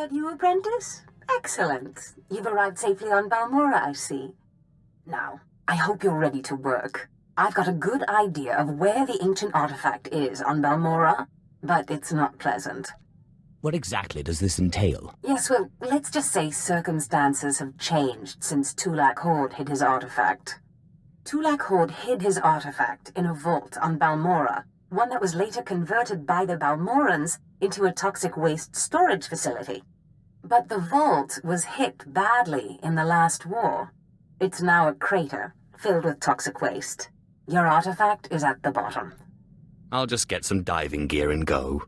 that you, apprentice? Excellent. You've arrived safely on Balmorra, I see. Now, I hope you're ready to work. I've got a good idea of where the ancient artifact is on Balmorra, but it's not pleasant. What exactly does this entail? Yes, well, let's just say circumstances have changed since Tulak Horde hid his artifact. Tulak Horde hid his artifact in a vault on Balmorra, one that was later converted by the Balmorrans into a toxic waste storage facility. But the vault was hit badly in the last war. It's now a crater filled with toxic waste. Your artifact is at the bottom. I'll just get some diving gear and go.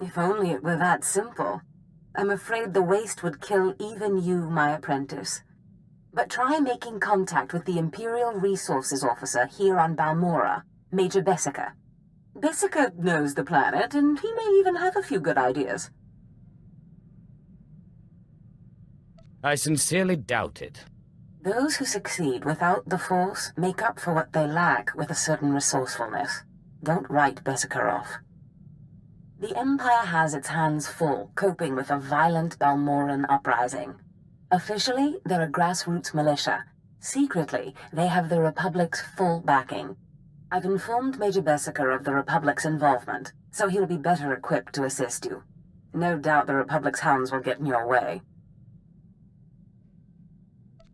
If only it were that simple. I'm afraid the waste would kill even you, my apprentice. But try making contact with the Imperial Resources Officer here on Balmorra, Major Bessica. Bessica knows the planet, and he may even have a few good ideas. I sincerely doubt it. Those who succeed without the Force make up for what they lack with a certain resourcefulness. Don't write Bessica off. The Empire has its hands full coping with a violent Balmorran uprising. Officially, they're a grassroots militia. Secretly, they have the Republic's full backing. I've informed Major Bessica of the Republic's involvement, so he'll be better equipped to assist you. No doubt the Republic's hounds will get in your way.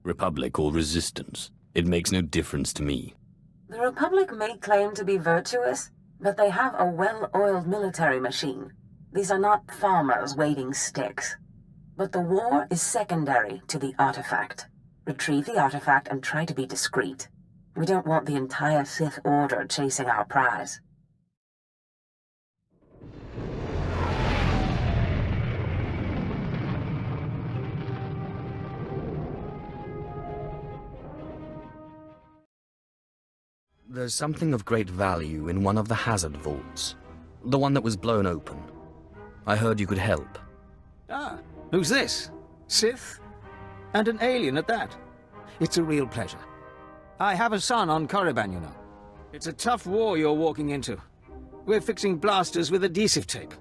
Republic or resistance, it makes no difference to me. The Republic may claim to be virtuous, but they have a well-oiled military machine. These are not farmers waving sticks. But the war is secondary to the artifact. Retrieve the artifact and try to be discreet. We don't want the entire Sith Order chasing our prize. There's something of great value in one of the hazard vaults. The one that was blown open. I heard you could help. Ah, who's this? Sith? And an alien at that. It's a real pleasure. I have a son on Korriban, you know. It's a tough war you're walking into. We're fixing blasters with adhesive tape.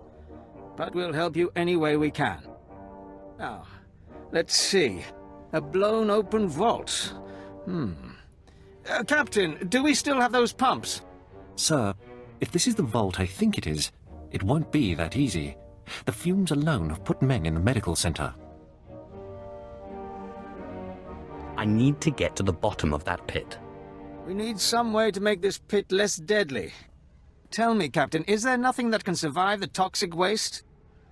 But we'll help you any way we can. Now, let's see. A blown open vault. Captain, do we still have those pumps? Sir, if this is the vault I think it is, it won't be that easy. The fumes alone have put men in the medical center. I need to get to the bottom of that pit. We need some way to make this pit less deadly. Tell me, Captain, is there nothing that can survive the toxic waste?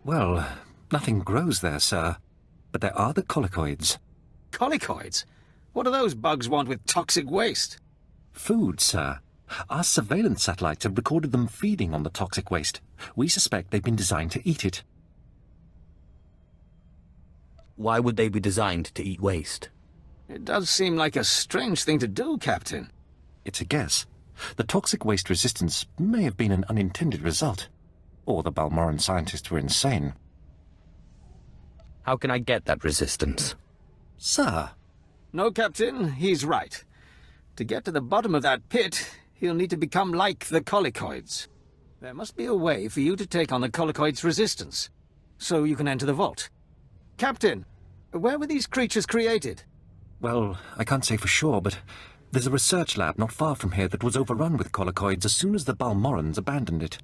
Well, nothing grows there, sir. But there are the colicoids. Colicoids? What do those bugs want with toxic waste? Food, sir. Our surveillance satellites have recorded them feeding on the toxic waste. We suspect they've been designed to eat it. Why would they be designed to eat waste? It does seem like a strange thing to do, Captain. It's a guess. The toxic waste resistance may have been an unintended result. Or the Balmorran scientists were insane. How can I get that resistance? Sir. No, Captain, he's right. To get to the bottom of that pit, he'll need to become like the colicoids. There must be a way for you to take on the colicoids' resistance, so you can enter the vault. Captain, where were these creatures created? Well, I can't say for sure, but there's a research lab not far from here that was overrun with colicoids as soon as the Balmorrans abandoned it.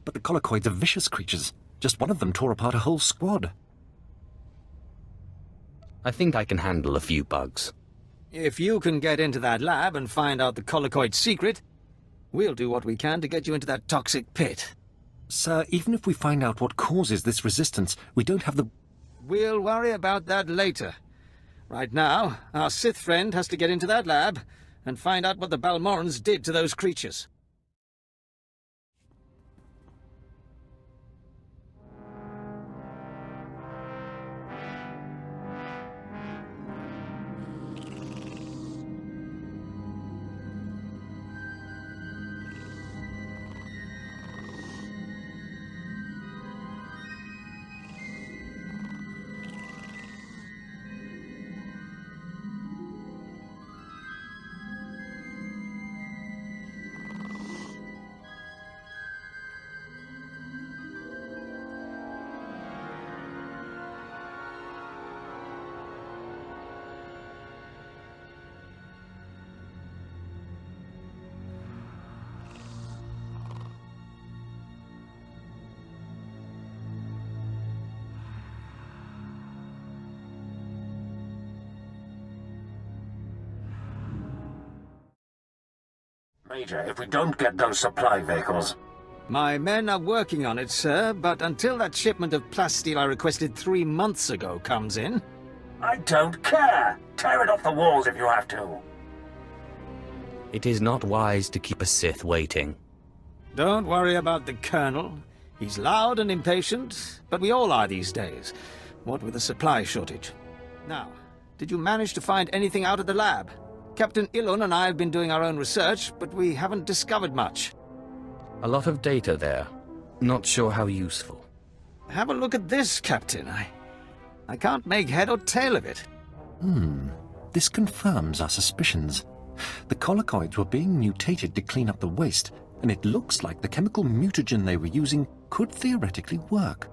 But the colicoids are vicious creatures. Just one of them tore apart a whole squad. I think I can handle a few bugs. If you can get into that lab and find out the colicoid secret, we'll do what we can to get you into that toxic pit. Sir, even if we find out what causes this resistance, we don't have the... We'll worry about that later. Right now, our Sith friend has to get into that lab and find out what the Balmorrans did to those creatures. Major, if we don't get those supply vehicles... My men are working on it, sir, but until that shipment of plasteel I requested 3 months ago comes in... I don't care! Tear it off the walls if you have to! It is not wise to keep a Sith waiting. Don't worry about the Colonel. He's loud and impatient, but we all are these days, what with the supply shortage. Now, did you manage to find anything out of the lab? Captain Ilun and I have been doing our own research, but we haven't discovered much. A lot of data there. Not sure how useful. Have a look at this, Captain. I can't make head or tail of it. This confirms our suspicions. The collocoids were being mutated to clean up the waste, and it looks like the chemical mutagen they were using could theoretically work.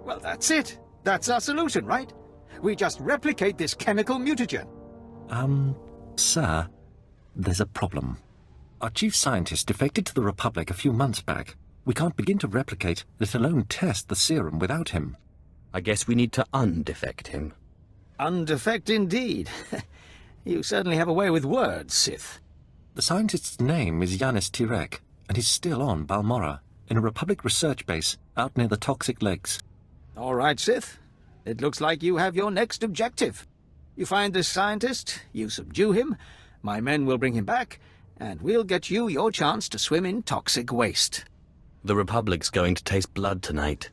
Well, that's it. That's our solution, right? We just replicate this chemical mutagen. Sir, there's a problem. Our chief scientist defected to the Republic a few months back. We can't begin to replicate, let alone test the serum without him. I guess we need to undefect him. Undefect indeed. You certainly have a way with words, Sith. The scientist's name is Yanis Tirek, and he's still on Balmorra, in a Republic research base out near the Toxic Lakes. All right, Sith. It looks like you have your next objective. You find this scientist, you subdue him, my men will bring him back, and we'll get you your chance to swim in toxic waste. The Republic's going to taste blood tonight.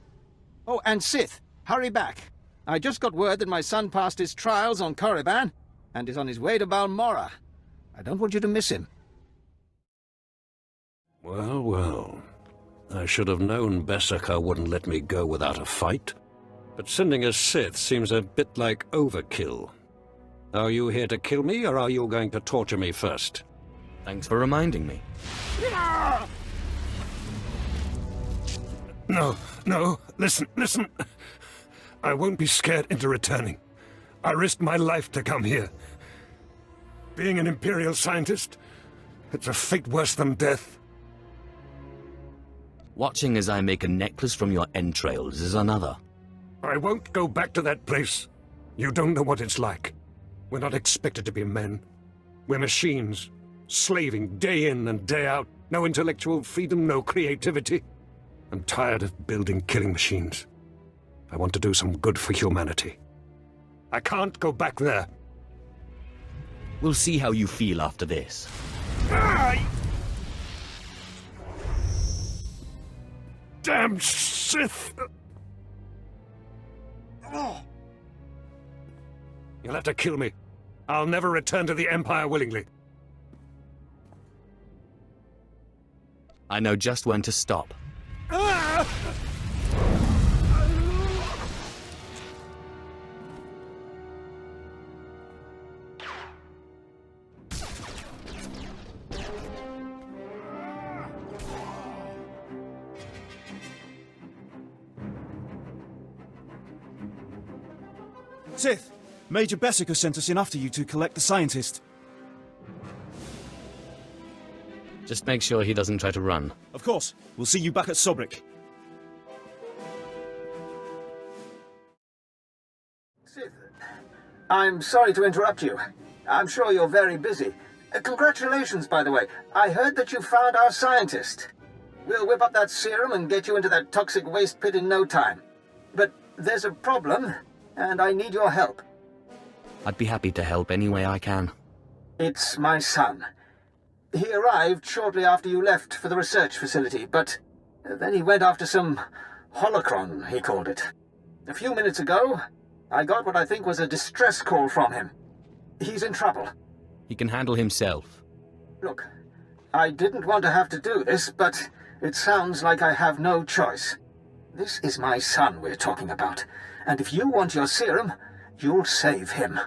Oh, and Sith, hurry back. I just got word that my son passed his trials on Korriban and is on his way to Balmorra. I don't want you to miss him. Well, well. I should have known Beskar wouldn't let me go without a fight. But sending a Sith seems a bit like overkill. Are you here to kill me, or are you going to torture me first? Thanks for reminding me. No, listen. I won't be scared into returning. I risked my life to come here. Being an Imperial scientist, it's a fate worse than death. Watching as I make a necklace from your entrails is another. I won't go back to that place. You don't know what it's like. We're not expected to be men. We're machines, slaving day in and day out. No intellectual freedom, no creativity. I'm tired of building killing machines. I want to do some good for humanity. I can't go back there. We'll see how you feel after this. Damn Sith! You'll have to kill me. I'll never return to the Empire willingly. I know just when to stop. Sith, Major Beskar sent us in after you to collect the scientist. Just make sure he doesn't try to run. Of course. We'll see you back at Sobrik. Sith, I'm sorry to interrupt you. I'm sure you're very busy. Congratulations, by the way. I heard that you found our scientist. We'll whip up that serum and get you into that toxic waste pit in no time. But there's a problem, and I need your help. I'd be happy to help any way I can. It's my son. He arrived shortly after you left for the research facility, but then he went after some holocron, he called it. A few minutes ago, I got what I think was a distress call from him. He's in trouble. He can handle himself. Look, I didn't want to have to do this, but it sounds like I have no choice. This is my son we're talking about, and if you want your serum, you'll save him.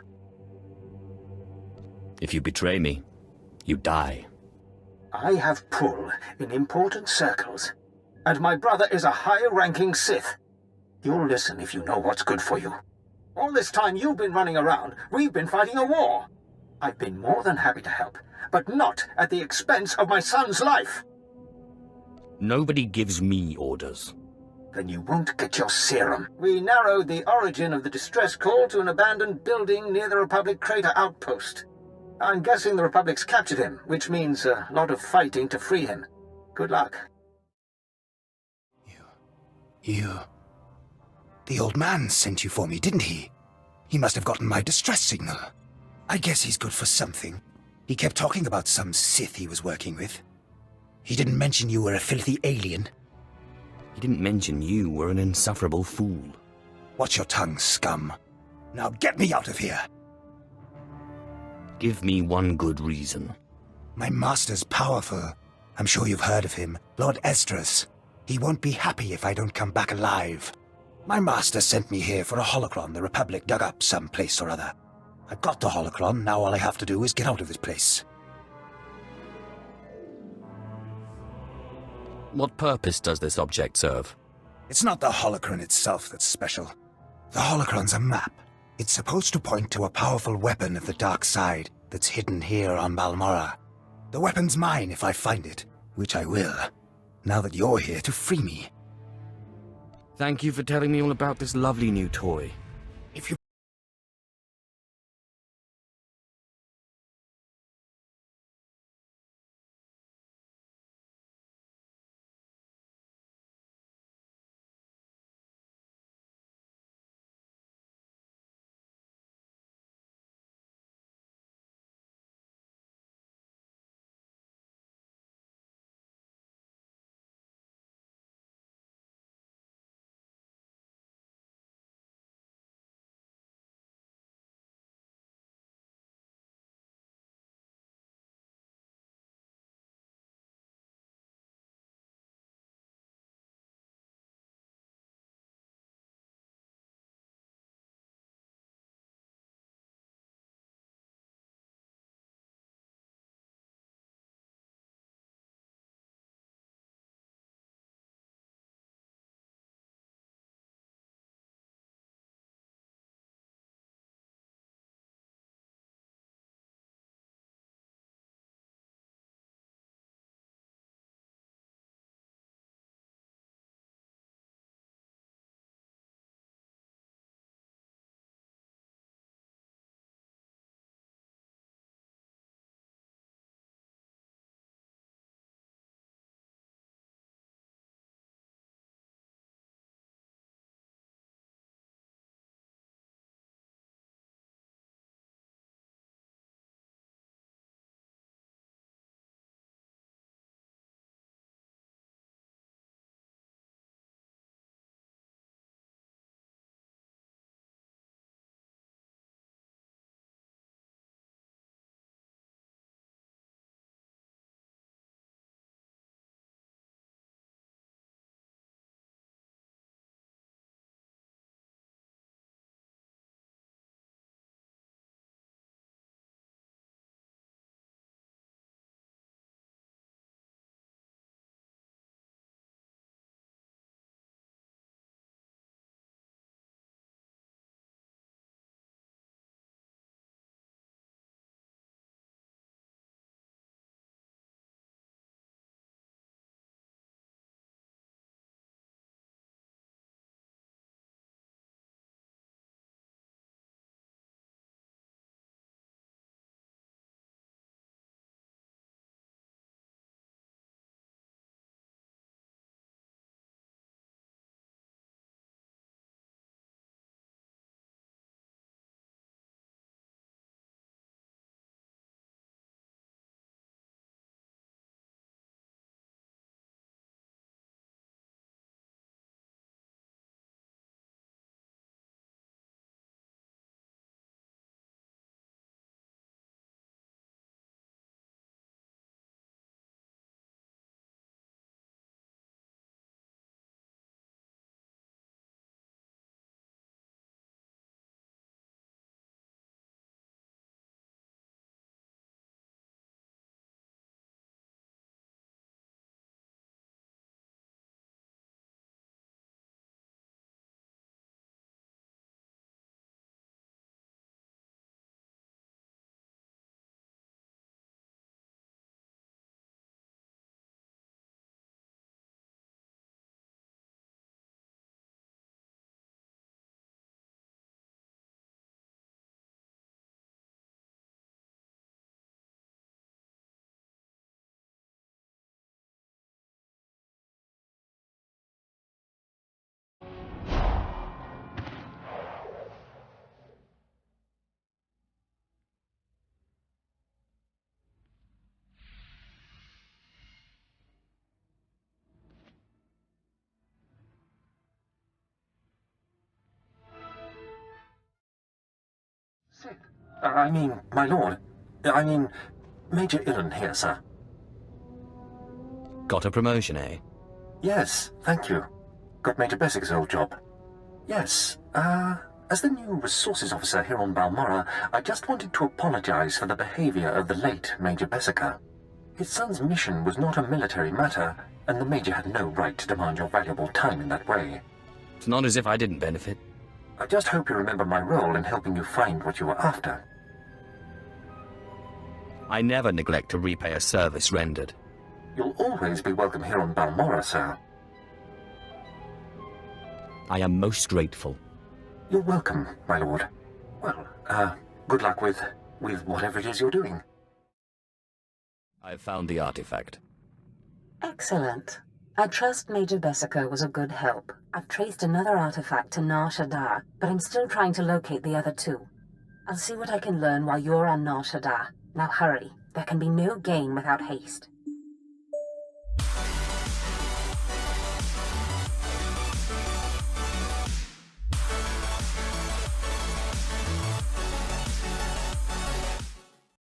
If you betray me, you die. I have pull in important circles, and my brother is a higher-ranking Sith. You'll listen if you know what's good for you. All this time you've been running around, we've been fighting a war. I've been more than happy to help, but not at the expense of my son's life. Nobody gives me orders. Then you won't get your serum. We narrowed the origin of the distress call to an abandoned building near the Republic crater outpost. I'm guessing the Republic's captured him, which means a lot of fighting to free him. Good luck. You... The old man sent you for me, didn't he? He must have gotten my distress signal. I guess he's good for something. He kept talking about some Sith he was working with. He didn't mention you were a filthy alien. He didn't mention you were an insufferable fool. Watch your tongue, scum. Now get me out of here! Give me one good reason. My master's powerful. I'm sure you've heard of him. Lord Esdras. He won't be happy if I don't come back alive. My master sent me here for a holocron the Republic dug up someplace or other. I've got the holocron, now all I have to do is get out of this place. What purpose does this object serve? It's not the holocron itself that's special. The holocron's a map. It's supposed to point to a powerful weapon of the dark side that's hidden here on Balmorra. The weapon's mine if I find it, which I will, now that you're here to free me. Thank you for telling me all about this lovely new toy. If you My lord. Major Illan here, sir. Got a promotion, eh? Yes, thank you. Got Major Bessic's old job. Yes, as the new resources officer here on Balmorra, I just wanted to apologize for the behavior of the late Major Bessica. His son's mission was not a military matter, and the Major had no right to demand your valuable time in that way. It's not as if I didn't benefit. I just hope you remember my role in helping you find what you were after. I never neglect to repay a service rendered. You'll always be welcome here on Balmorra, sir. I am most grateful. You're welcome, my lord. Well, good luck with whatever it is you're doing. I've found the artifact. Excellent. I trust Major Bessica was a good help. I've traced another artifact to Nar Shaddaa, but I'm still trying to locate the other two. I'll see what I can learn while you're on Nar Shaddaa. Now hurry. There can be no gain without haste.